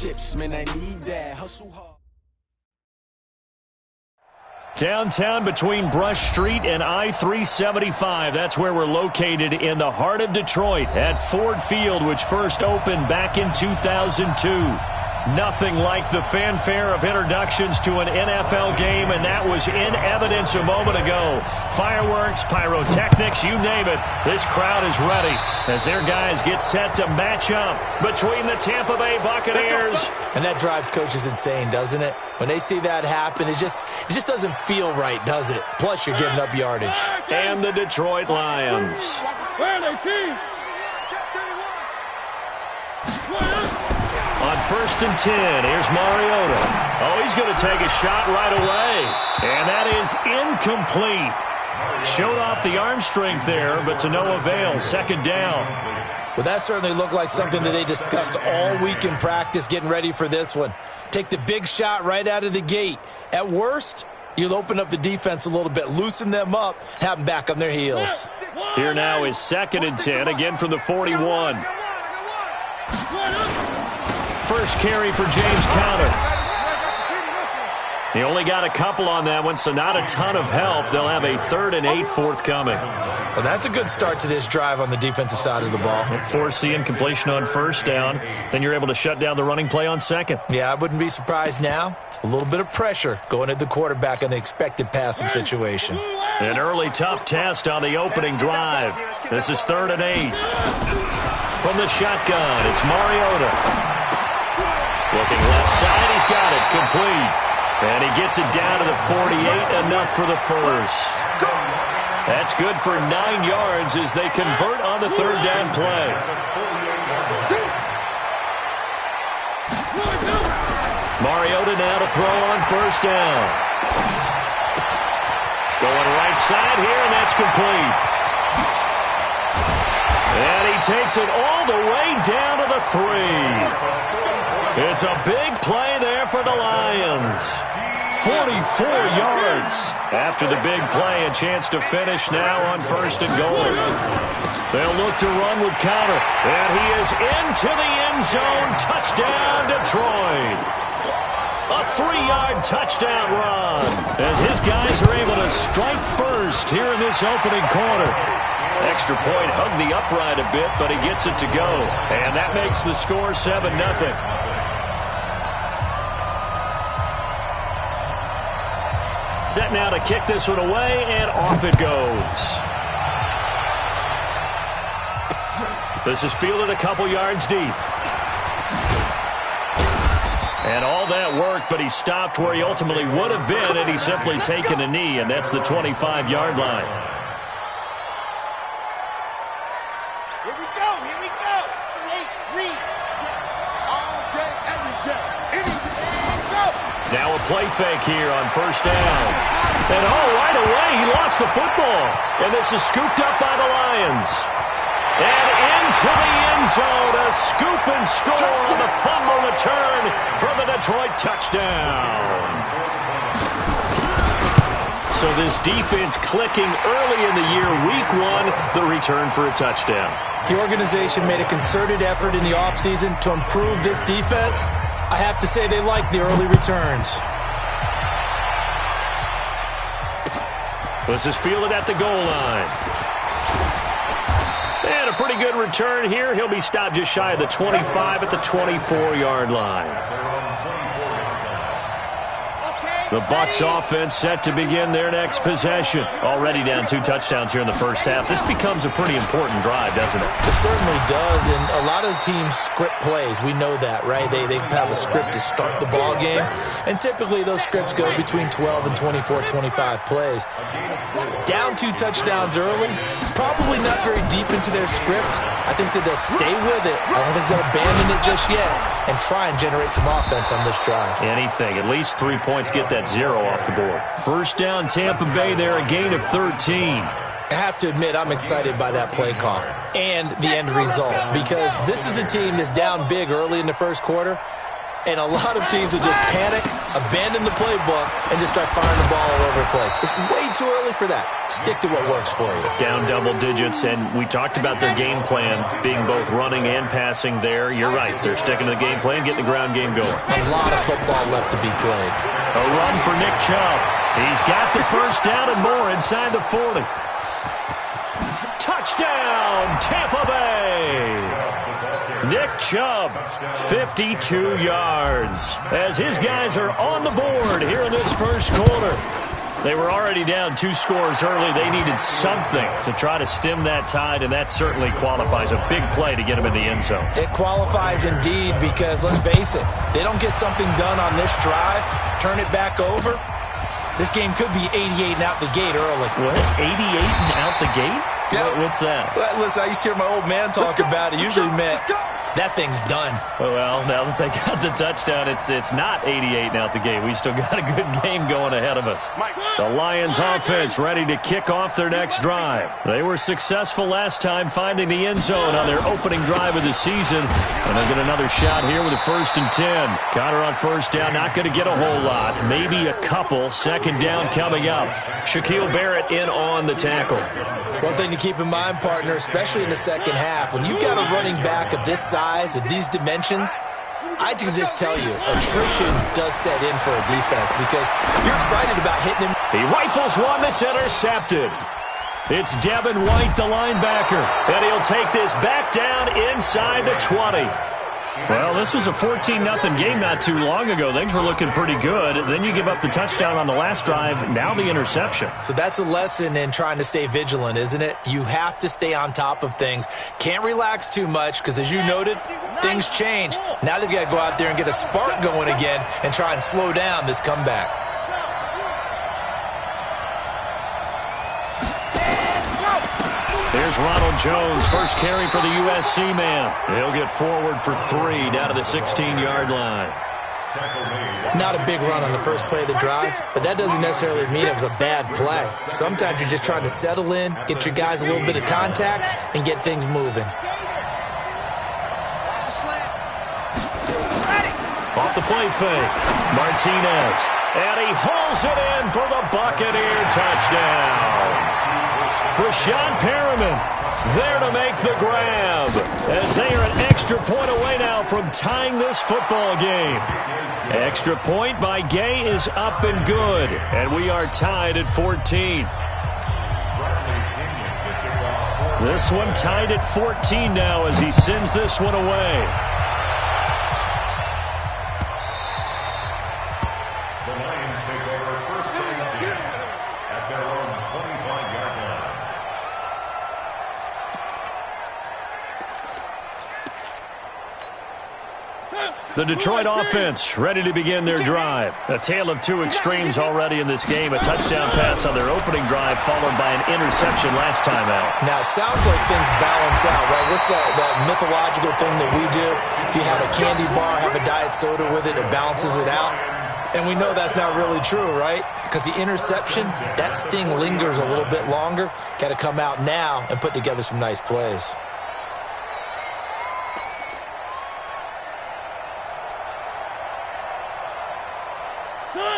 chips, man, I need that. Hustle hard. Downtown between Brush Street and I-375. That's where we're located in the heart of Detroit at Ford Field, which first opened back in 2002. Nothing like the fanfare of introductions to an NFL game, and that was in evidence a moment ago. Fireworks, pyrotechnics, you name it. This crowd is ready as their guys get set to match up between the Tampa Bay Buccaneers. And that drives coaches insane, doesn't it? When they see that happen, it just doesn't feel right, does it? Plus, you're giving up yardage. And the Detroit Lions. On 1st and 10, here's Mariota. Oh, he's going to take a shot right away. And that is incomplete. Showed off the arm strength there, but to no avail. Second down. Well, that certainly looked like something that they discussed all week in practice getting ready for this one. Take the big shot right out of the gate. At worst, you'll open up the defense a little bit, loosen them up, have them back on their heels. Here now is 2nd and 10, again from the 41. First carry for James Conner. He only got a couple on that one, so not a ton of help. They'll have a 3rd and 8 forthcoming. Well, that's a good start to this drive on the defensive side of the ball. Forcing incompletion on 1st down. Then you're able to shut down the running play on 2nd. Yeah, I wouldn't be surprised now. A little bit of pressure going at the quarterback in the expected passing situation. An early tough test on the opening drive. This is 3rd and 8. From the shotgun, it's Mariota. Looking left side, he's got it, complete. And he gets it down to the 48, enough for the first. That's good for 9 yards as they convert on the 3rd down play. Mariota now to throw on 1st down. Going right side here, and that's complete. And he takes it all the way down to the 3. It's a big play there for the Lions. 44 yards. After the big play, a chance to finish now on 1st and goal. They'll look to run with Conner. And he is into the end zone. Touchdown, Detroit. A 3-yard touchdown run. As his guys are able to strike first here in this opening quarter. Extra point hugged the upright a bit, but he gets it to go. And that makes the score 7-0. Set now to kick this one away, and off it goes. This is fielded a couple yards deep. And all that work, but he stopped where he ultimately would have been had he simply taken a knee, and that's the 25-yard line. Here we go, here we go. Hey, read. All day, every day. Anything, go. Now a play fake here on 1st down. And right away, he lost the football. And this is scooped up by the Lions. And into the end zone, a scoop and score on the fumble return for the Detroit touchdown. So this defense clicking early in the year, week 1, the return for a touchdown. The organization made a concerted effort in the offseason to improve this defense. I have to say they like the early returns. This is fielded at the goal line. And a pretty good return here. He'll be stopped just shy of the 25 at the 24-yard line. The Bucs offense set to begin their next possession. Already down 2 touchdowns here in the first half. This becomes a pretty important drive, doesn't it? It certainly does, and a lot of teams script plays. We know that, right? They have a script to start the ball game, and typically those scripts go between 12 and 24, 25 plays. Down 2 touchdowns early, probably not very deep into their script. I think that they'll stay with it. I don't think they'll abandon it just yet and try and generate some offense on this drive. Anything. At least 3 points get that 0 off the board. First down, Tampa Bay there, a gain of 13. I have to admit, I'm excited by that play call and the end result because this is a team that's down big early in the first quarter. And a lot of teams will just panic, abandon the playbook, and just start firing the ball all over the place. It's way too early for that. Stick to what works for you. Down double digits, and we talked about their game plan being both running and passing there. You're right. They're sticking to the game plan, getting the ground game going. A lot of football left to be played. A run for Nick Chubb. He's got the first down and more inside the 40. Touchdown, Tampa Bay! Nick Chubb, 52 yards, as his guys are on the board here in this first quarter. They were already down 2 scores early. They needed something to try to stem that tide, and that certainly qualifies. A big play to get them in the end zone. It qualifies indeed because, let's face it, they don't get something done on this drive, turn it back over, this game could be 88 and out the gate early. What, 88 and out the gate? Yeah. What's that? Well, listen, I used to hear my old man talk about it. Usually meant that thing's done. Well, now that they got the touchdown, it's not 88 and out the gate. We still got a good game going ahead of us. The Lions offense ready to kick off their next drive. They were successful last time finding the end zone on their opening drive of the season. And they'll get another shot here with a 1st and 10. Connor on first down, not going to get a whole lot. Maybe a couple. Second down coming up. Shaquille Barrett in on the tackle. One thing to keep in mind, partner, especially in the second half, when you've got a running back of this size, of these dimensions, I can just tell you, attrition does set in for a defense because you're excited about hitting him. He rifles one that's intercepted. It's Devin White, the linebacker, and he'll take this back down inside the 20. Well, this was a 14-0 game not too long ago. Things were looking pretty good. Then you give up the touchdown on the last drive, now the interception. So that's a lesson in trying to stay vigilant, isn't it? You have to stay on top of things. Can't relax too much because, as you noted, things change. Now they've got to go out there and get a spark going again and try and slow down this comeback. Here's Ronald Jones, first carry for the USC man. He'll get forward for 3 down to the 16-yard line. Not a big run on the first play of the drive, but that doesn't necessarily mean it was a bad play. Sometimes you're just trying to settle in, get your guys a little bit of contact, and get things moving. Off the play fake, Martinez, and he hauls it in for the Buccaneer touchdown. Rashawn Perriman there to make the grab as they are an extra point away now from tying this football game. Extra point by Gay is up and good, and we are tied at 14. This one tied at 14 now as he sends this one away. The Detroit offense ready to begin their drive. A tale of 2 extremes already in this game. A touchdown pass on their opening drive followed by an interception last time out. Now, it sounds like things balance out, right? What's that mythological thing that we do? If you have a candy bar, have a diet soda with it, it balances it out. And we know that's not really true, right? Because the interception, that sting lingers a little bit longer. Got to come out now and put together some nice plays.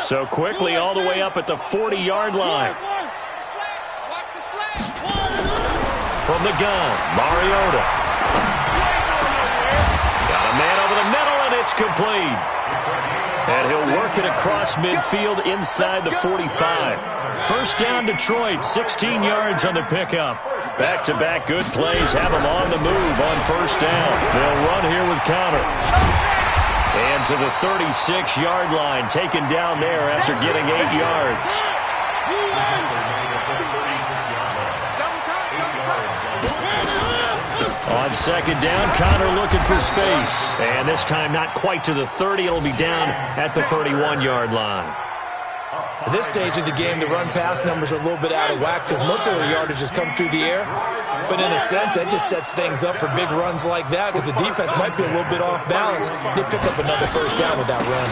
So quickly all the way up at the 40-yard line. From the gun, Mariota. Got a man over the middle, and it's complete. And he'll work it across midfield inside the 45. First down, Detroit, 16 yards on the pickup. Back-to-back good plays have them on the move on first down. They'll run here with Connor. And to the 36-yard line, taken down there after getting 8 yards. On second down, Connor looking for space. And this time not quite to the 30. It'll be down at the 31-yard line. At this stage of the game, the run-pass numbers are a little bit out of whack because most of the yardage has come through the air. But in a sense, that just sets things up for big runs like that because the defense might be a little bit off balance. They pick up another first down with that run.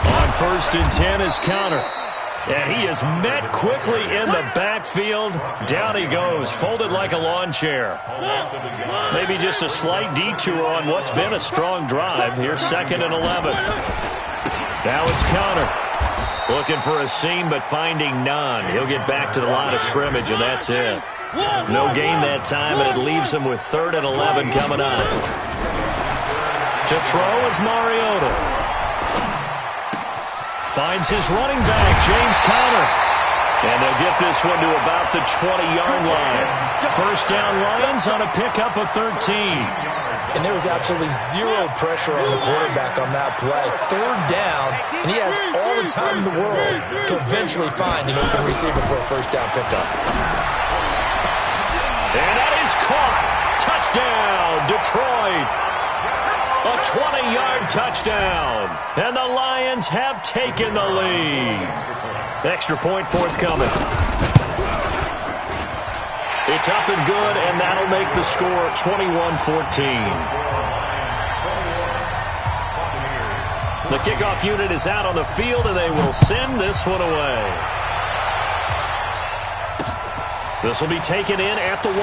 On 1st and 10 is Connor. And he is met quickly in the backfield. Down he goes, folded like a lawn chair. Maybe just a slight detour on what's been a strong drive. Here's 2nd and 11. Now it's Connor. Looking for a seam, but finding none. He'll get back to the line of scrimmage, and that's it. No gain that time, and it leaves him with 3rd and 11 coming up. To throw is Mariota. Finds his running back, James Conner. And they'll get this one to about the 20-yard line. First down Lions on a pickup of 13. And there was absolutely zero pressure on the quarterback on that play. 3rd down, and he has all the time in the world to eventually find an open receiver for a first down pickup. And that is caught. Touchdown, Detroit. A 20-yard touchdown. And the Lions have taken the lead. Extra point forthcoming. It's up and good, and that'll make the score 21-14. The kickoff unit is out on the field, and they will send this one away. This will be taken in at the 1.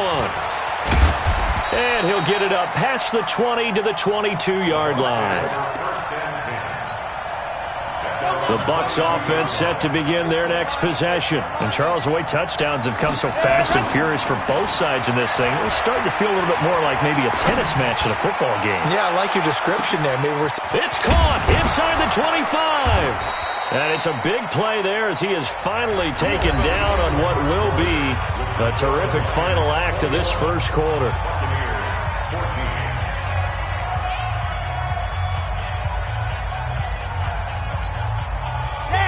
And he'll get it up past the 20 to the 22-yard line. The Bucs offense set to begin their next possession. And Charles, the way touchdowns have come so fast and furious for both sides in this thing, it's starting to feel a little bit more like maybe a tennis match in a football game. Yeah, I like your description there. Maybe it's caught inside the 25. And it's a big play there as he is finally taken down on what will be a terrific final act of this first quarter.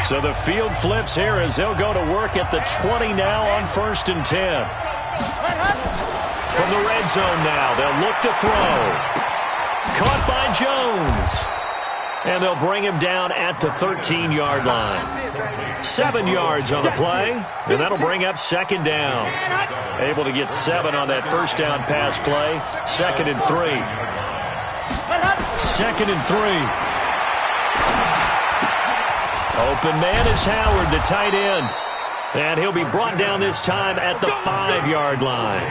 So the field flips here as they'll go to work at the 20 now on 1st and 10. From the red zone now, they'll look to throw. Caught by Jones. And they'll bring him down at the 13-yard line. 7 yards on the play, and that'll bring up 2nd down. Able to get 7 on that first down pass play. 2nd and 3. 2nd and 3. Open man is Howard, the tight end. And he'll be brought down this time at the 5-yard line.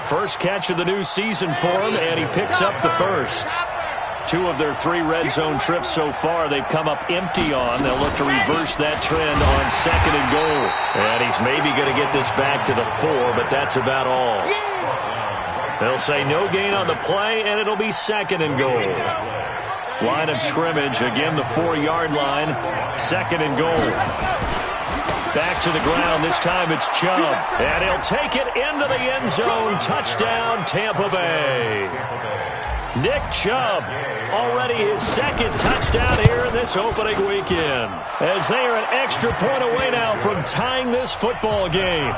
First catch of the new season for him, and he picks up the first. 2 of their 3 red zone trips so far they've come up empty on. They'll look to reverse that trend on 2nd and goal. And he's maybe going to get this back to the 4, but that's about all. They'll say no gain on the play, and it'll be 2nd and goal. Line of scrimmage, again the 4-yard line. 2nd and goal. Back to the ground, this time it's Chubb. And he'll take it into the end zone. Touchdown, Tampa Bay. Nick Chubb, already his 2nd touchdown here in this opening weekend. As they are an extra point away now from tying this football game.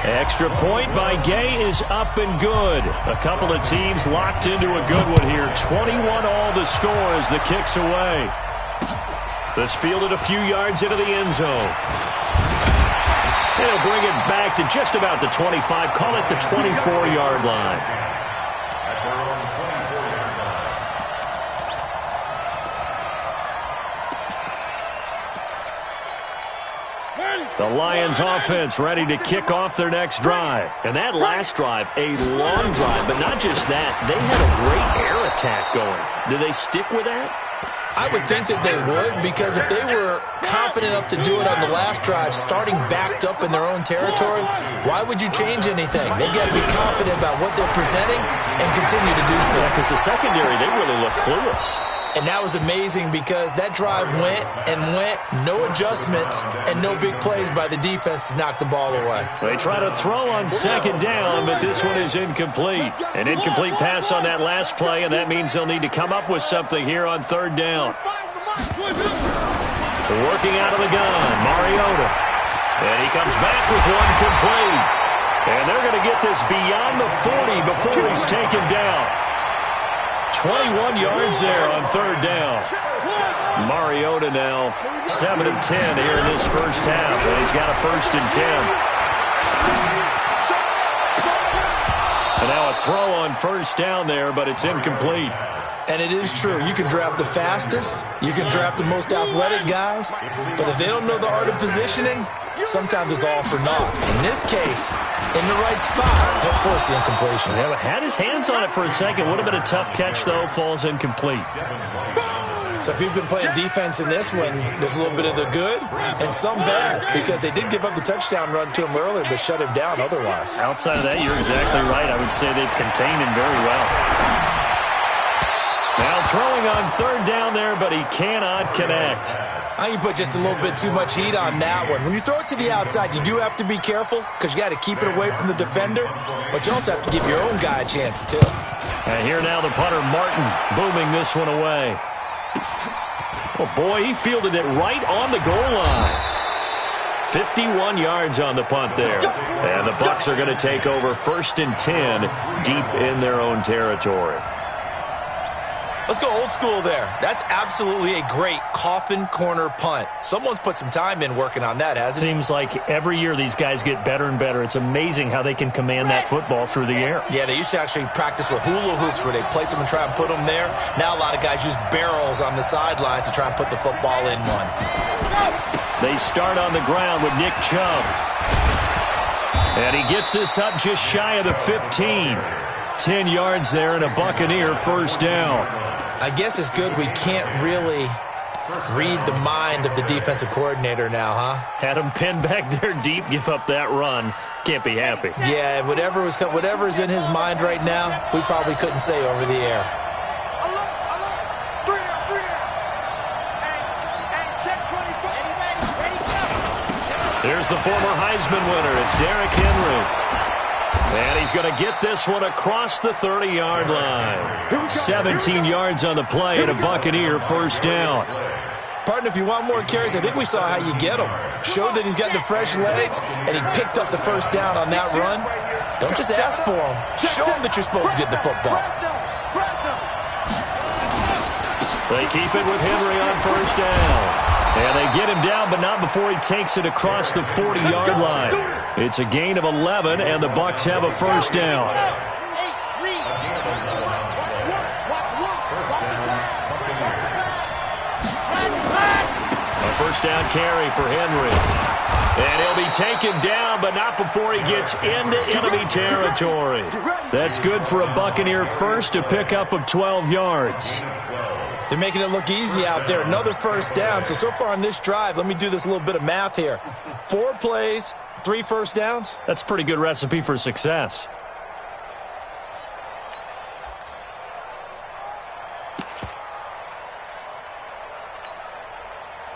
Extra point by Gay is up and good. A couple of teams locked into a good one here. 21 all the score as the kick's away. This fielded a few yards into the end zone. They'll bring it back to just about the 25. Call it the 24-yard line. The Lions offense ready to kick off their next drive. And that last drive, a long drive, but not just that. They had a great air attack going. Do they stick with that? I would think that they would, because if they were confident enough to do it on the last drive, starting backed up in their own territory, why would you change anything? They've got to be confident about what they're presenting and continue to do so. Yeah, because the secondary, they really look clueless. And that was amazing because that drive went and went, no adjustments, and no big plays by the defense to knock the ball away. They try to throw on 2nd down, but this one is incomplete. An incomplete pass on that last play, and that means they'll need to come up with something here on 3rd down. Working out of the gun, Mariota. And he comes back with one complete. And they're going to get this beyond the 40 before he's taken down. 21 yards there on 3rd down. Mariota now 7 of 10 here in this first half, and he's got a 1st and 10. And now a throw on 1st down there, but it's incomplete. And it is true. You can draft the fastest. You can draft the most athletic guys. But if they don't know the art of positioning, sometimes it's all for naught. In this case, in the right spot, he'll force the incompletion. Yeah, had his hands on it for a second. Would have been a tough catch, though. Falls incomplete. So if you've been playing defense in this one, there's a little bit of the good and some bad, because they did give up the touchdown run to him earlier, but shut him down otherwise. Outside of that, you're exactly right. I would say they've contained him very well. Now throwing on third down there, but he cannot connect. I think you put just a little bit too much heat on that one. When you throw it to the outside, you do have to be careful because you got to keep it away from the defender, but you also have to give your own guy a chance too. And here now the punter, Martin, booming this one away. Oh, boy, he fielded it right on the goal line. 51 yards on the punt there. And the Bucs are going to take over 1st and 10 deep in their own territory. Let's go old school there. That's absolutely a great coffin corner punt. Someone's put some time in working on that, hasn't it? Seems like every year these guys get better and better. It's amazing how they can command that football through the air. Yeah, they used to actually practice with hula hoops where they place them and try and put them there. Now a lot of guys use barrels on the sidelines to try and put the football in one. They start on the ground with Nick Chubb. And he gets this up just shy of the 15. 10 yards there and a Buccaneer first down. I guess it's good we can't really read the mind of the defensive coordinator now, huh? Had him pinned back there deep, give up that run. Can't be happy. Yeah, whatever is in his mind right now, we probably couldn't say over the air. Here's the former Heisman winner. It's Derrick Henry. And he's going to get this one across the 30-yard line. 17 yards on the play and a Buccaneer first down. Partner, if you want more carries, I think we saw how you get him. Showed that he's got the fresh legs, and he picked up the first down on that run. Don't just ask for him. Show him that you're supposed to get the football. They keep it with Henry on first down. And they get him down, but not before he takes it across the 40-yard line. It's a gain of 11, and the Bucs have a first down. A first down carry for Henry. And he'll be taken down, but not before he gets into enemy territory. That's good for a Buccaneer first, a pickup of 12 yards. They're making it look easy out there. Another first down. So far on this drive, let me do this little bit of math here. 4 plays, 3 first downs. That's a pretty good recipe for success.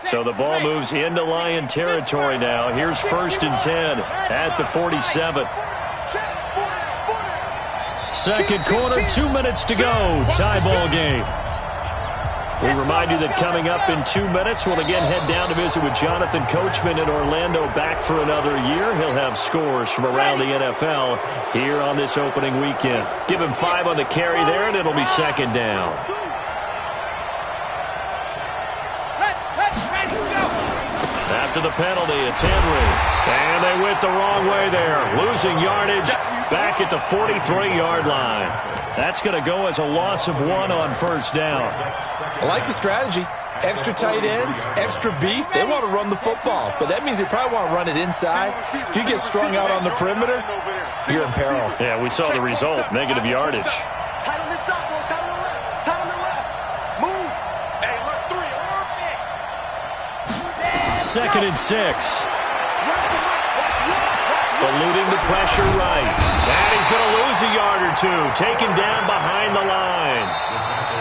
So the ball moves into Lion territory now. Here's 1st and 10 at the 47. Second quarter, 2 minutes to go. Tie ball game. We remind you that coming up in 2 minutes, we'll again head down to visit with Jonathan Coachman in Orlando, back for another year. He'll have scores from around the NFL here on this opening weekend. Give him 5 on the carry there, and it'll be second down. After the penalty, it's Henry. And they went the wrong way there, losing yardage back at the 43-yard line. That's going to go as a loss of 1 on first down. I like the strategy. Extra tight ends, extra beef. They want to run the football, but that means they probably want to run it inside. If you get strung out on the perimeter, you're in peril. Yeah, we saw the result, negative yardage. Second and 6. Eluding the pressure right. And he's going to lose a yard or 2. Taken down behind the line.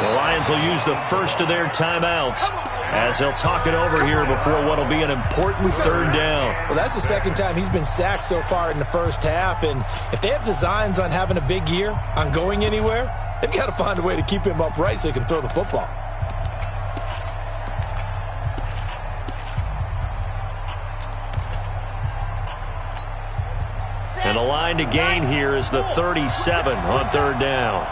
The Lions will use the first of their timeouts as they'll talk it over here before what will be an important third down. Well, that's the second time he's been sacked so far in the first half. And if they have designs on having a big year, on going anywhere, they've got to find a way to keep him upright so he can throw the football. And the line to gain here is the 37 on third down.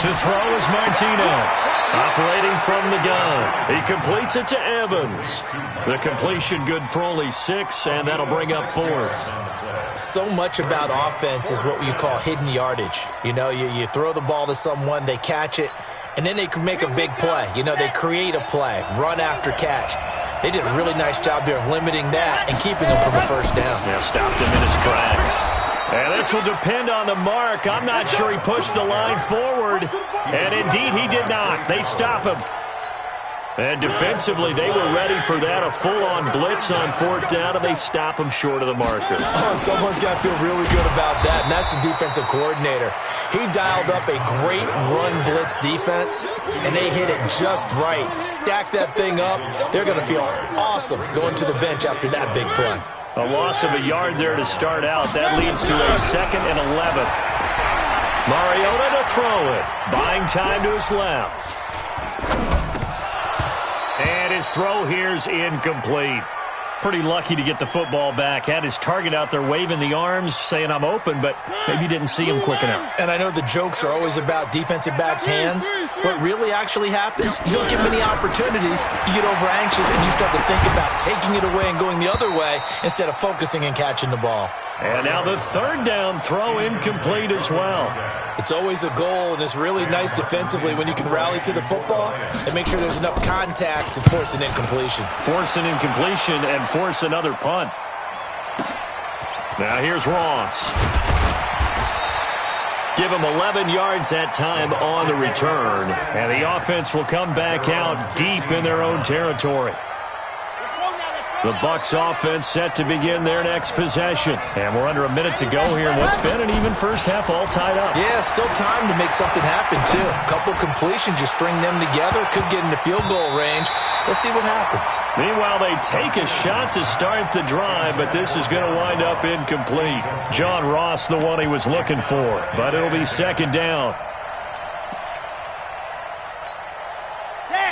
To to throw is Martinez. Operating from the gun. He completes it to Evans. The completion good for only 6, and that'll bring up 4th. So much about offense is what you call hidden yardage. You know, you throw the ball to someone, they catch it, and then they can make a big play. You know, they create a play, run after catch. They did a really nice job there of limiting that and keeping them from a first down. Yeah, stopped him in his tracks. And this will depend on the mark. I'm not sure he pushed the line forward. And indeed, he did not. They stop him. And defensively, they were ready for that, a full-on blitz on 4th down, and they stop him short of the marker. Oh, and someone's got to feel really good about that, and that's the defensive coordinator. He dialed up a great run blitz defense, and they hit it just right. Stack that thing up. They're going to feel awesome going to the bench after that big play. A loss of a yard there to start out. That leads to a 2nd and 11. Mariota to throw it. Buying time to his left. And his throw here's incomplete. Pretty lucky to get the football back. Had his target out there waving the arms, saying I'm open, but maybe didn't see him quick enough. And I know the jokes are always about defensive backs' hands. What really actually happens, you don't get many opportunities, you get over anxious, and you start to think about taking it away and going the other way instead of focusing and catching the ball. And now the 3rd down throw incomplete as well. It's always a goal, and it's really nice defensively when you can rally to the football and make sure there's enough contact to force an incompletion. Force an incompletion and force another punt. Now here's Ross. Give him 11 yards that time on the return. And the offense will come back out deep in their own territory. The Bucs offense set to begin their next possession. And we're under a minute to go here in what's been an even first half, all tied up. Yeah, still time to make something happen, too. A couple completions, you string them together, could get into field goal range. Let's see what happens. Meanwhile, they take a shot to start the drive, but this is going to wind up incomplete. John Ross, the one he was looking for, but it'll be 2nd down.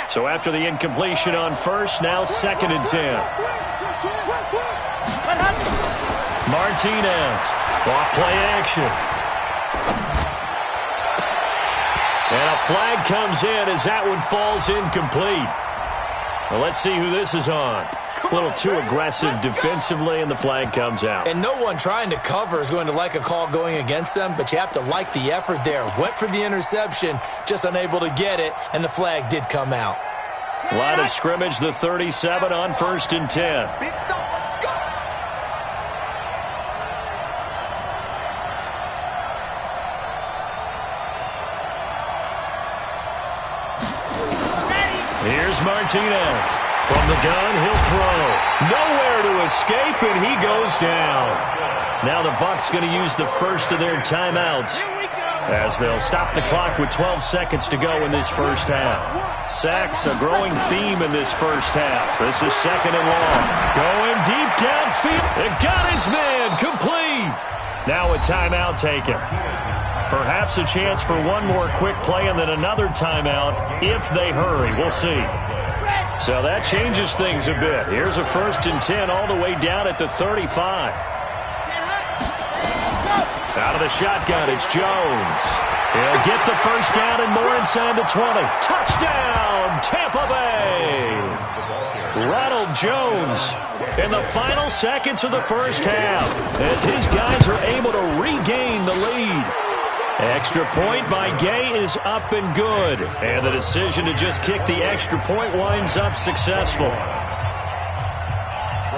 So after the incompletion on 1st, now 2nd and 10. Martinez, off play action. And a flag comes in as that one falls incomplete. Well, let's see who this is on. A little too aggressive defensively, and the flag comes out. And no one trying to cover is going to like a call going against them, but you have to like the effort there. Went for the interception, just unable to get it, and the flag did come out. Line of scrimmage, the 37 on 1st and 10. Big stuff, let's go. Here's Martinez. From the gun, he'll throw. Nowhere to escape, and he goes down. Now the Bucs going to use the first of their timeouts as they'll stop the clock with 12 seconds to go in this first half. Sacks, a growing theme in this first half. This is 2nd and long. Going deep downfield. It got his man complete. Now a timeout taken. Perhaps a chance for one more quick play and then another timeout if they hurry. We'll see. So that changes things a bit. Here's a 1st and 10 all the way down at the 35. Out of the shotgun, it's Jones. He'll get the first down and more inside the 20. Touchdown, Tampa Bay! Ronald Jones in the final seconds of the first half as his guys are able to regain the lead. Extra point by Gay is up and good. And the decision to just kick the extra point winds up successful.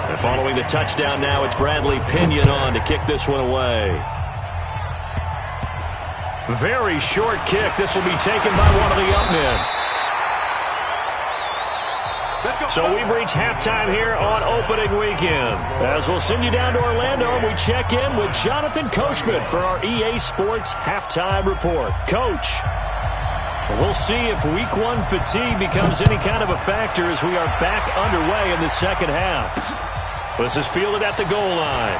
And following the touchdown now, it's Bradley Pinion on to kick this one away. Very short kick. This will be taken by one of the up men. So we've reached halftime here on opening weekend. As we'll send you down to Orlando, and we check in with Jonathan Coachman for our EA Sports Halftime Report. Coach, we'll see if Week 1 fatigue becomes any kind of a factor as we are back underway in the second half. This is fielded at the goal line.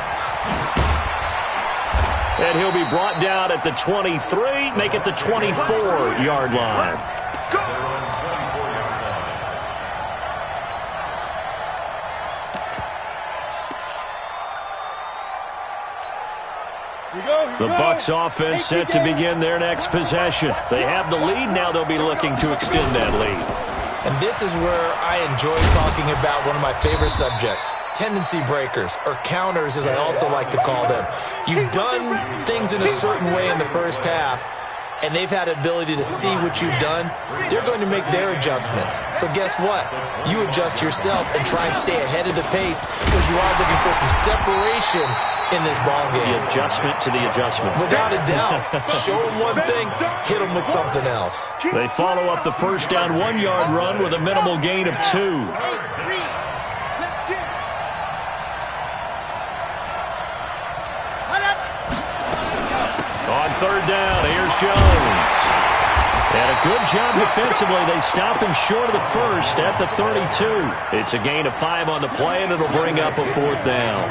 And he'll be brought down at the 23, make it the 24-yard line. We go. The Bucs offense set to begin their next possession. They have the lead. Now they'll be looking to extend that lead. And this is where I enjoy talking about one of my favorite subjects, tendency breakers, or counters as I also like to call them. You've done things in a certain way in the first half, and they've had the ability to see what you've done. They're going to make their adjustments. So guess what? You adjust yourself and try and stay ahead of the pace because you are looking for some separation in this ball game. The adjustment to the adjustment. Without a doubt. Show them one thing, hit them with something else. They follow up the first down 1-yard run with a minimal gain of 2. On third down, here's Jones. And a good job defensively. They stop him short of the first at the 32. It's a gain of 5 on the play, and it'll bring up a 4th down.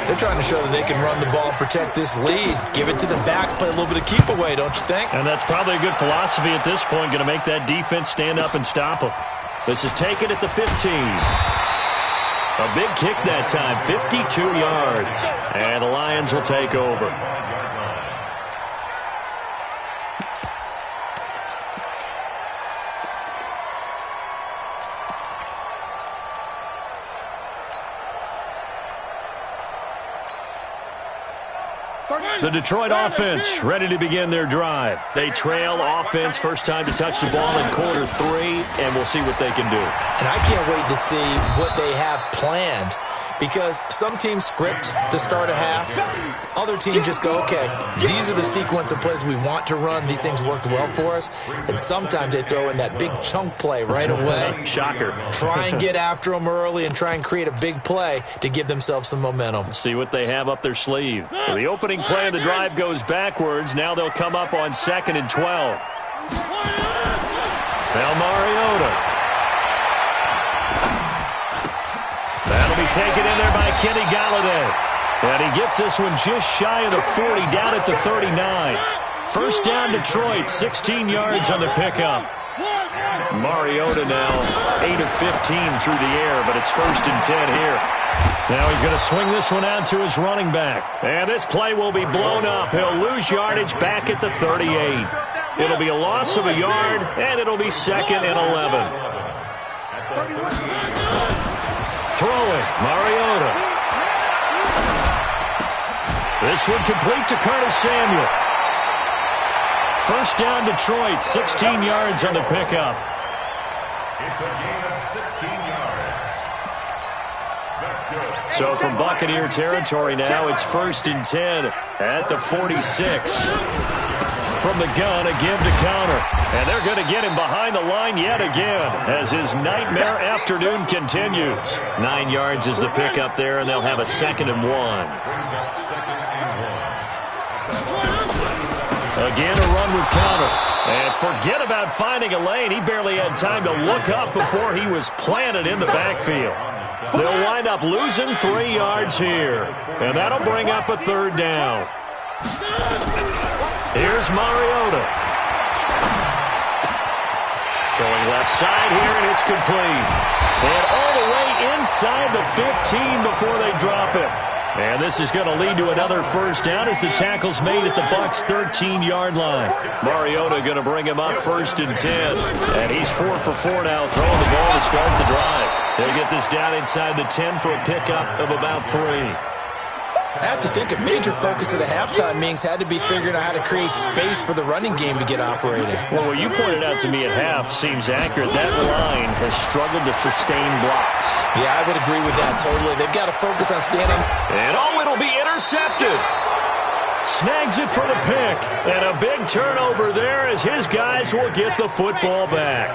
They're trying to show that they can run the ball and protect this lead. Give it to the backs, play a little bit of keep away, don't you think? And that's probably a good philosophy at this point, going to make that defense stand up and stop them. This is taken at the 15. A big kick that time, 52 yards. And the Lions will take over. The Detroit offense ready to begin their drive. They trail offense first time to touch the ball in quarter 3, and we'll see what they can do. And I can't wait to see what they have planned, because some teams script to start a half. Other teams just go, okay, these are the sequence of plays we want to run. These things worked well for us. And sometimes they throw in that big chunk play right away. Shocker. Try and get after them early and try and create a big play to give themselves some momentum. See what they have up their sleeve. So the opening play of the drive goes backwards. Now they'll come up on 2nd and 12. Now Mariota. That'll be taken in there by Kenny Galladay. And he gets this one just shy of the 40, down at the 39. First down Detroit, 16 yards on the pickup. Mariota now 8 of 15 through the air, but it's 1st and 10 here. Now he's going to swing this one out to his running back. And this play will be blown up. He'll lose yardage back at the 38. It'll be a loss of a yard, and it'll be 2nd and 11. Throwing, Mariota. This one complete to Curtis Samuel. First down Detroit, 16 yards on the pickup. It's a gain of 16 yards. That's good. So from Buccaneer territory now, it's 1st and 10 at the 46. From the gun, a give to counter. And they're going to get him behind the line yet again as his nightmare afternoon continues. 9 yards is the pickup there, and they'll have a 2nd and 1. Again, a run with counter. And forget about finding a lane. He barely had time to look up before he was planted in the backfield. They'll wind up losing 3 yards here. And that'll bring up a 3rd down. Here's Mariota. Throwing left side here, and it's complete. And all the way inside the 15 before they drop it. And this is going to lead to another first down as the tackle's made at the Bucs' 13-yard line. Mariota going to bring him up 1st and 10. And he's 4 for 4 now, throwing the ball to start the drive. They'll get this down inside the 10 for a pickup of about 3. I have to think a major focus at the halftime meetings had to be figuring out how to create space for the running game to get operating. Well, what you pointed out to me at half seems accurate. That line has struggled to sustain blocks. Yeah, I would agree with that totally. They've got to focus on standing. And it'll be intercepted. Snags it for the pick. And a big turnover there as his guys will get the football back.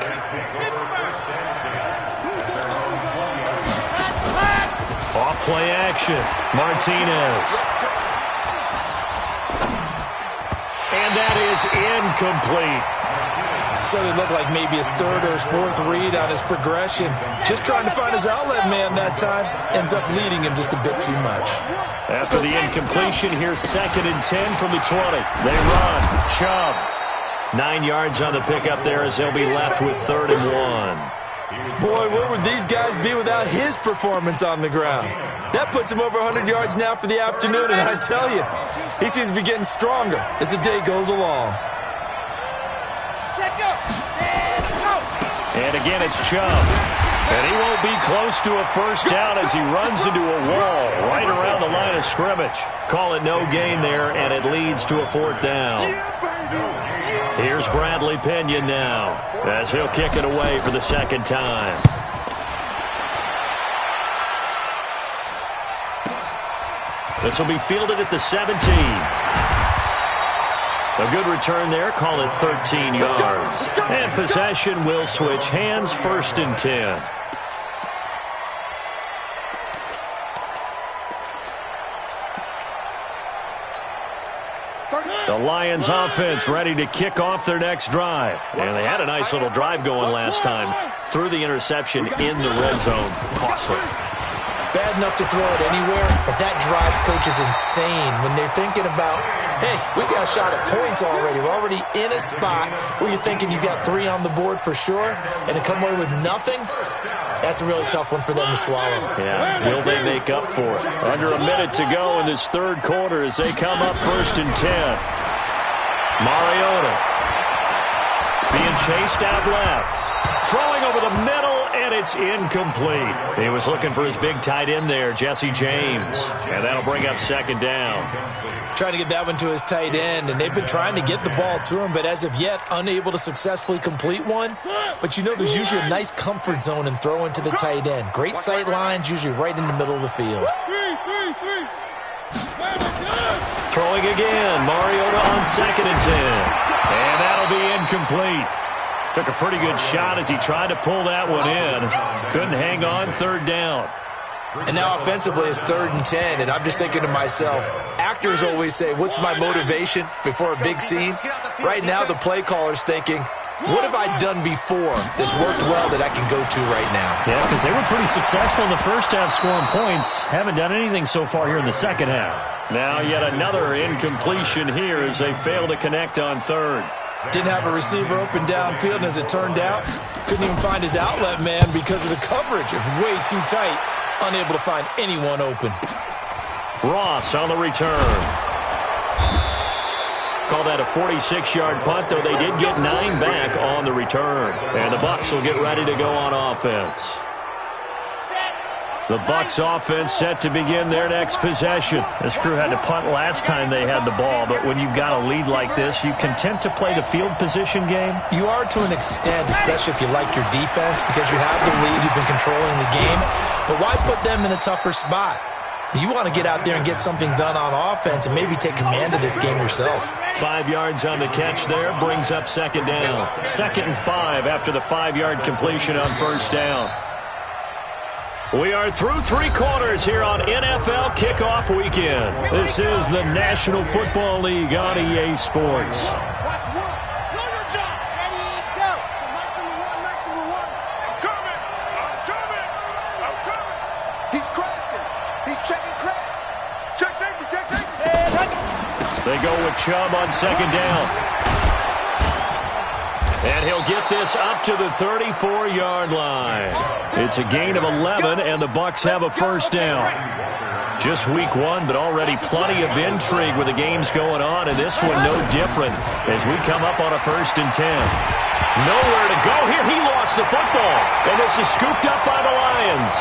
Off play action. Martinez. And that is incomplete. So it looked like maybe his 3rd or his 4th read on his progression. Just trying to find his outlet man that time. Ends up leading him just a bit too much. After the incompletion, here's 2nd and 10 from the 20. They run. Chubb. 9 yards on the pickup there as they'll be left with 3rd and 1. Boy, where would these guys be without his performance on the ground? That puts him over 100 yards now for the afternoon, and I tell you, he seems to be getting stronger as the day goes along. Set go. Set go. And again, it's Chubb. And he won't be close to a first down as he runs into a wall right around the line of scrimmage. Call it no gain there, and it leads to a fourth down. Here's Bradley Pinion now as he'll kick it away for the second time. This will be fielded at the 17. A good return there. Call it 13 yards. And possession will switch hands, 1st and 10. The Lions offense ready to kick off their next drive. And they had a nice little drive going last time. Threw the interception in the red zone. Costly. Bad enough to throw it anywhere, but that drives coaches insane when they're thinking about, hey, we got a shot at points already. We're already in a spot where you're thinking you got 3 on the board for sure, and to come away with nothing, that's a really tough one for them to swallow. Yeah, will they make up for it? Under a minute to go in this third quarter as they come up 1st and 10. Mariota being chased out left. Throwing over the middle, and it's incomplete. He was looking for his big tight end there, Jesse James. And that'll bring up 2nd down. Trying to get that one to his tight end, and they've been trying to get the ball to him, but as of yet, unable to successfully complete one. But you know there's usually a nice comfort zone in throwing to the tight end. Great sight lines, usually right in the middle of the field. Throwing again, Mariota on 2nd and 10. And that'll be incomplete. Took a pretty good shot as he tried to pull that one in. Couldn't hang on, 3rd down. And now offensively it's 3rd and 10, and I'm just thinking to myself, actors always say, what's my motivation before a big scene? Right now the play caller's thinking, what have I done before that's worked well that I can go to right now? Yeah, because they were pretty successful in the first half scoring points. Haven't done anything so far here in the second half. Now yet another incompletion here as they fail to connect on 3rd. Didn't have a receiver open downfield, and as it turned out, couldn't even find his outlet man because of the coverage. It was way too tight, unable to find anyone open. Ross on the return. Call that a 46-yard punt, though they did get 9 back on the return. And the Bucs will get ready to go on offense. The Bucs offense set to begin their next possession. This crew had to punt last time they had the ball, but when you've got a lead like this, you content to play the field position game? You are to an extent, especially if you like your defense, because you have the lead, you've been controlling the game. But why put them in a tougher spot? You want to get out there and get something done on offense and maybe take command of this game yourself. 5 yards on the catch there, brings up 2nd down. 2nd and 5 after the 5-yard completion on 1st down. We are through 3 quarters here on NFL Kickoff Weekend. This is the National Football League on EA Sports. Watch 1. Know your job. Ready, go. Match number 1. I'm coming. I'm coming. He's crashing. He's checking crash. Check safety. They go with Chubb on 2nd down. And he'll get this up to the 34-yard line. It's a gain of 11, and the Bucs have a first down. Just week 1, but already plenty of intrigue with the games going on, and this one no different as we come up on a 1st and 10. Nowhere to go here. He lost the football, and this is scooped up by the Lions.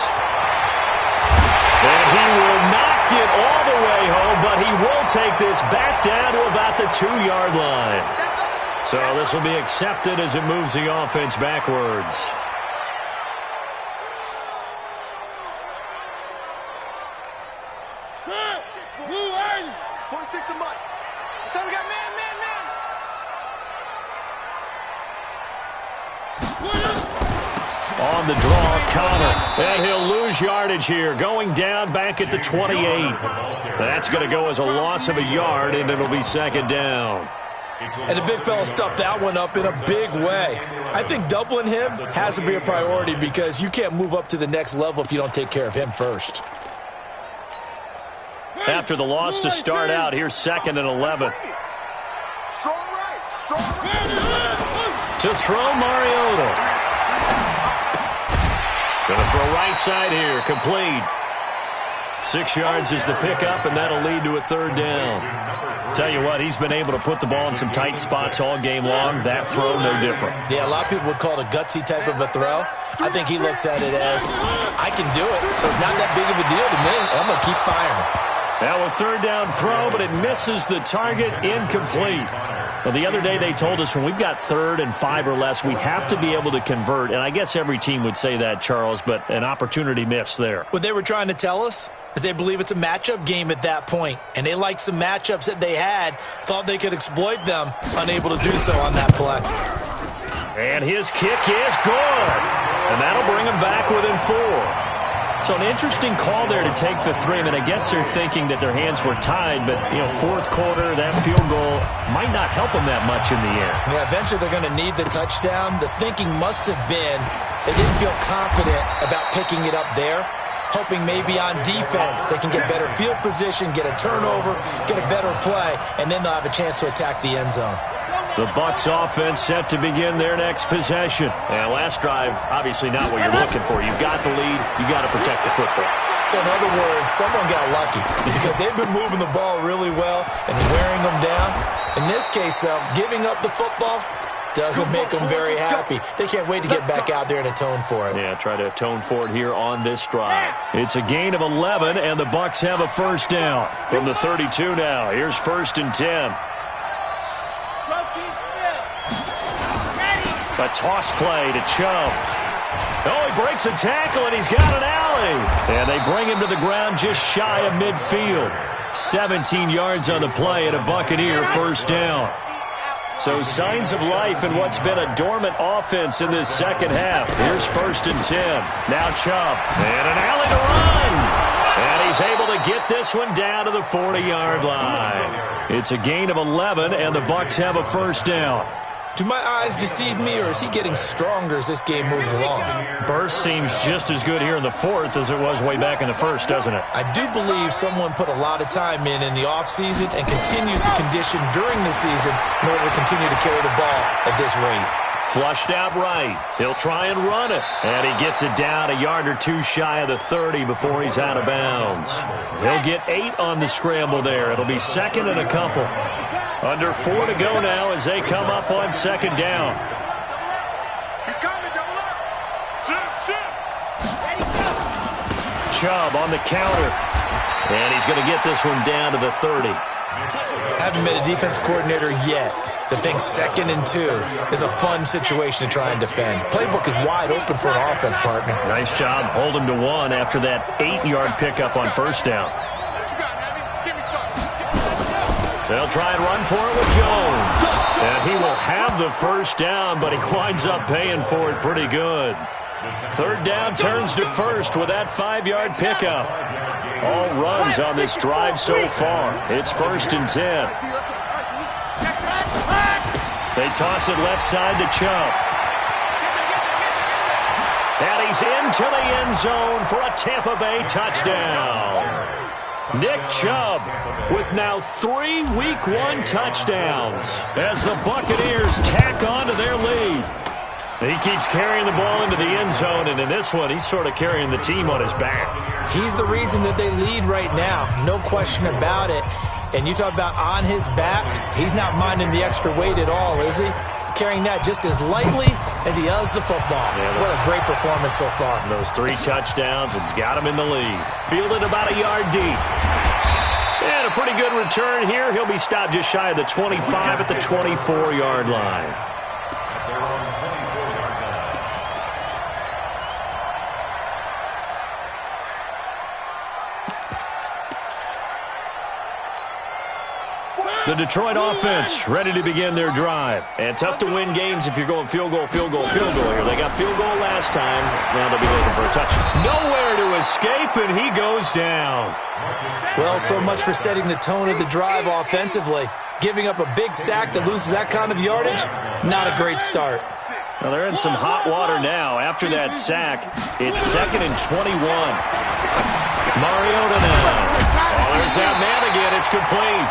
And he will not get all the way home, but he will take this back down to about the 2-yard line. So this will be accepted as it moves the offense backwards. Blue 80. 46 to Mike. So we got man. On the draw, Connor. And he'll lose yardage here. Going down back at the 28. That's going to go as a loss of a yard, and it'll be 2nd down. And the big fella stuffed that one up in a big way. I think doubling him has to be a priority because you can't move up to the next level if you don't take care of him first. After the loss to start out, here's 2nd and 11. Strong right. To throw, Mariota. Going to throw right side here, complete. 6 yards is the pickup, and that'll lead to a 3rd down. Tell you what, he's been able to put the ball in some tight spots all game long. That throw, no different. Yeah, a lot of people would call it a gutsy type of a throw. I think he looks at it as, I can do it, so it's not that big of a deal to me. I'm going to keep firing. Now a 3rd down throw, but it misses the target, incomplete. Well, the other day they told us when we've got 3rd and 5 or less, we have to be able to convert. And I guess every team would say that, Charles, but an opportunity missed there. What they were trying to tell us is they believe it's a matchup game at that point. And they liked some matchups that they had, thought they could exploit them, unable to do so on that play. And his kick is good. And that'll bring him back within 4. So an interesting call there to take the 3. I mean, I guess they're thinking that their hands were tied, but, 4th quarter, that field goal might not help them that much in the end. Yeah, eventually they're going to need the touchdown. The thinking must have been they didn't feel confident about picking it up there, hoping maybe on defense they can get better field position, get a turnover, get a better play, and then they'll have a chance to attack the end zone. The Bucs offense set to begin their next possession. And last drive, obviously not what you're looking for. You've got the lead. You've got to protect the football. So in other words, someone got lucky because they've been moving the ball really well and wearing them down. In this case, though, giving up the football doesn't make them very happy. They can't wait to get back out there and atone for it. Yeah, try to atone for it here on this drive. It's a gain of 11, and the Bucs have a 1st down. From the 32 now, here's 1st and 10. A toss play to Chubb. Oh, he breaks a tackle, and he's got an alley. And they bring him to the ground just shy of midfield. 17 yards on the play, and a Buccaneer 1st down. So signs of life in what's been a dormant offense in this 2nd half. Here's 1st and 10. Now Chubb. And an alley to run. And he's able to get this one down to the 40-yard line. It's a gain of 11, and the Bucs have a 1st down. Do my eyes deceive me, or is he getting stronger as this game moves along? Burst seems just as good here in the 4th as it was way back in the 1st, doesn't it? I do believe someone put a lot of time in the offseason and continues to condition during the season in order to continue to carry the ball at this rate. Flushed out right. He'll try and run it. And he gets it down a yard or 2 shy of the 30 before he's out of bounds. He'll get 8 on the scramble there. It'll be 2nd and a couple. Under 4 to go now as they come up on 2nd down. Chubb on the counter. And he's going to get this one down to the 30. Haven't been a defense coordinator yet that thinks 2nd and 2 is a fun situation to try and defend. Playbook is wide open for an offense, partner. Nice job. Hold him to 1 after that 8-yard pickup on 1st down. They'll try and run for it with Jones. And he will have the 1st down, but he winds up paying for it pretty good. 3rd down turns to 1st with that 5-yard pickup. All runs on this drive so far. It's 1st and 10. They toss it left side to Chubb. And he's into the end zone for a Tampa Bay touchdown. Nick Chubb with now 3 Week 1 touchdowns as the Buccaneers tack on to their lead. He keeps carrying the ball into the end zone, and in this one, he's sort of carrying the team on his back. He's the reason that they lead right now, no question about it. And you talk about on his back, he's not minding the extra weight at all, is he? Carrying that just as lightly as he does the football. Yeah, what a great performance so far. Those 3 touchdowns, it's got him in the lead. Fielded about a yard deep. And a pretty good return here. He'll be stopped just shy of the 25 at the 24-yard line. The Detroit offense ready to begin their drive. And tough to win games if you're going field goal, field goal, field goal here. They got field goal last time. Now they'll be looking for a touchdown. Nowhere to escape, and he goes down. Well, so much for setting the tone of the drive offensively. Giving up a big sack that loses that kind of yardage, not a great start. Well, they're in some hot water now. After that sack, it's 2nd and 21. Mariota now. Oh, there's that man again. It's complete.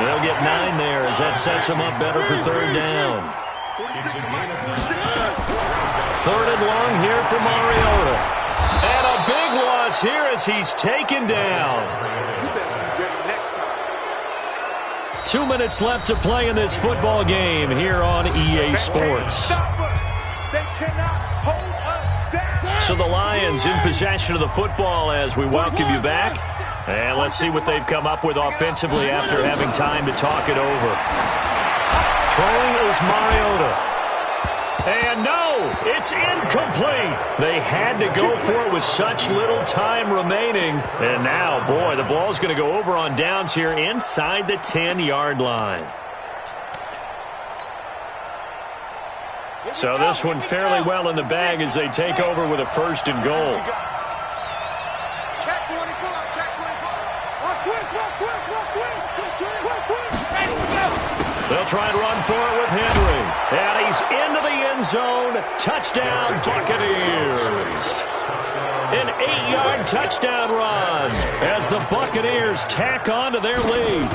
They'll get 9 there as that sets them up better for 3rd down. 3rd and long here for Mariota. And a big loss falls here as he's taken down. 2 minutes left to play in this football game here on EA Sports. So the Lions in possession of the football as we welcome you back. And let's see what they've come up with offensively after having time to talk it over. Throwing is Mariota. And no, it's incomplete. They had to go for it with such little time remaining. And now, boy, the ball's going to go over on downs here inside the 10-yard line. So this one fairly well in the bag as they take over with a 1st and goal. Check 24, check 24. They'll try and run for it with Henry. And he's into the end zone. Touchdown, Buccaneers. An 8-yard touchdown run as the Buccaneers tack on to their lead.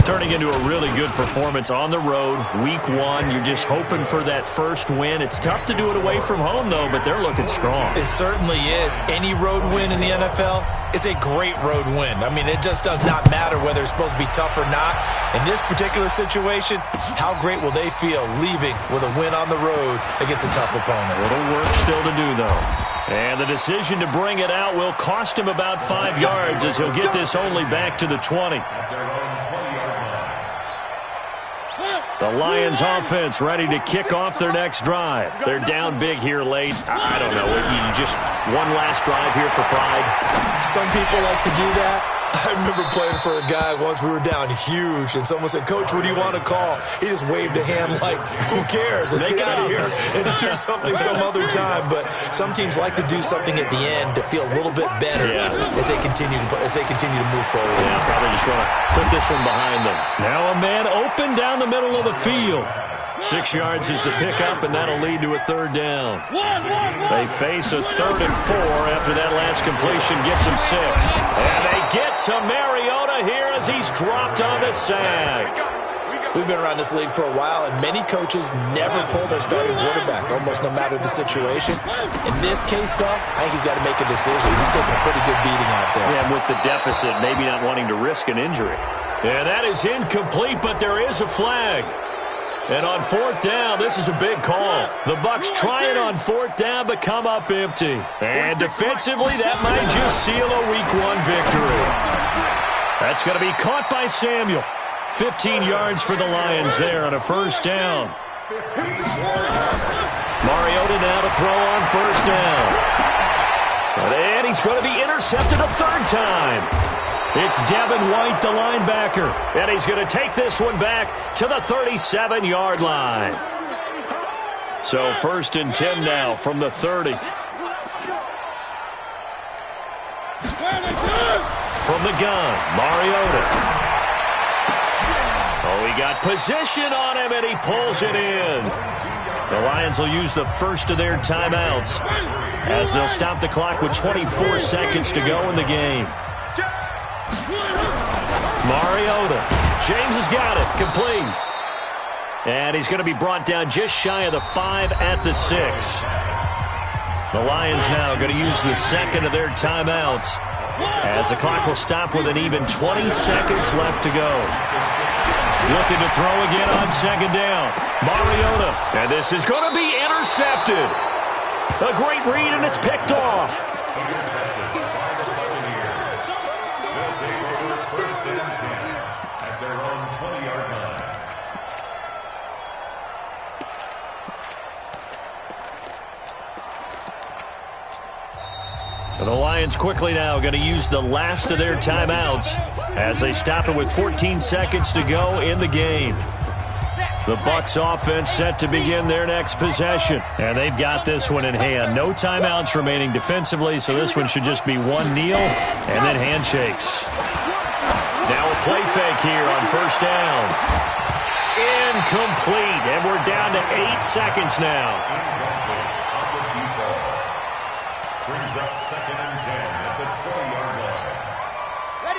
Turning into a really good performance on the road. Week 1, you're just hoping for that first win. It's tough to do it away from home, though, but they're looking strong. It certainly is. Any road win in the NFL is a great road win. I mean, it just does not matter whether it's supposed to be tough or not. In this particular situation, how great will they feel leaving with a win on the road against a tough opponent? A little work still to do, though. And the decision to bring it out will cost him about 5 yards as he'll get this only back to the 20. The Lions offense ready to kick off their next drive. They're down big here late. I don't know. Just one last drive here for pride. Some people like to do that. I remember playing for a guy once. We were down huge, and someone said, "Coach, what do you want to call?" He just waved a hand like, "Who cares? Let's get out of here and do something some other time." But some teams like to do something at the end to feel a little bit better as they continue to move forward. Yeah, probably just want to put this one behind them. Now a man open down the middle of the field. 6 yards is the pickup, and that'll lead to a 3rd down. They face a 3rd and 4 after that last completion gets them 6. And they get to Mariota here as he's dropped on the sack. We've been around this league for a while, and many coaches never pull their starting quarterback, almost no matter the situation. In this case, though, I think he's got to make a decision. He's taking a pretty good beating out there. Yeah, and with the deficit, maybe not wanting to risk an injury. Yeah, that is incomplete, but there is a flag. And on 4th down, this is a big call. The Bucs try it on 4th down, but come up empty. And defensively, that might just seal a Week 1 victory. That's going to be caught by Samuel. 15 yards for the Lions there on a 1st down. Mariota now to throw on 1st down. And he's going to be intercepted a 3rd time. It's Devin White, the linebacker, and he's going to take this one back to the 37-yard line. So 1st and 10 now from the 30. From the gun, Mariota. Oh, he got position on him, and he pulls it in. The Lions will use the first of their timeouts as they'll stop the clock with 24 seconds to go in the game. Mariota. James has got it. Complete. And he's going to be brought down just shy of the 5 at the 6. The Lions now going to use the second of their timeouts as the clock will stop with an even 20 seconds left to go. Looking to throw again on 2nd down. Mariota. And this is going to be intercepted. A great read, and it's picked off. The Lions quickly now going to use the last of their timeouts as they stop it with 14 seconds to go in the game. The Bucs offense set to begin their next possession, and they've got this one in hand. No timeouts remaining defensively, so this one should just be one kneel and then handshakes. Now a play fake here on 1st down. Incomplete, and we're down to 8 seconds now.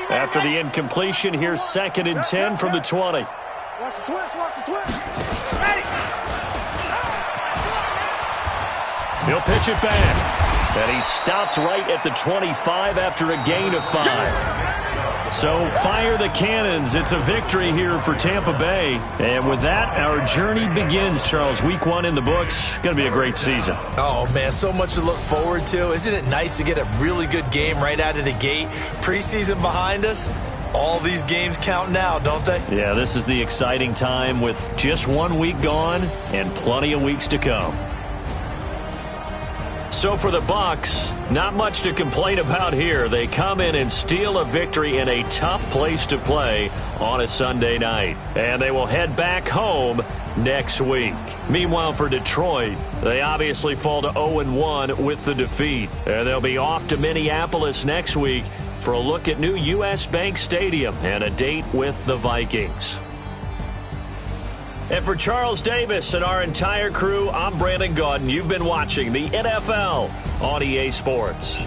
After the incompletion, here's 2nd and 10 from the 20. Watch the twist, watch the twist. Ready. He'll pitch it back. And he stopped right at the 25 after a gain of 5. So fire the cannons. It's a victory here for Tampa Bay. And with that, our journey begins, Charles. Week 1 in the books. Going to be a great season. Oh, man, so much to look forward to. Isn't it nice to get a really good game right out of the gate? Preseason behind us. All these games count now, don't they? Yeah, this is the exciting time with just 1 week gone and plenty of weeks to come. So for the Bucs, not much to complain about here. They come in and steal a victory in a tough place to play on a Sunday night. And they will head back home next week. Meanwhile, for Detroit, they obviously fall to 0-1 with the defeat. And they'll be off to Minneapolis next week for a look at new U.S. Bank Stadium and a date with the Vikings. And for Charles Davis and our entire crew, I'm Brandon Gaudin. You've been watching the NFL on EA Sports.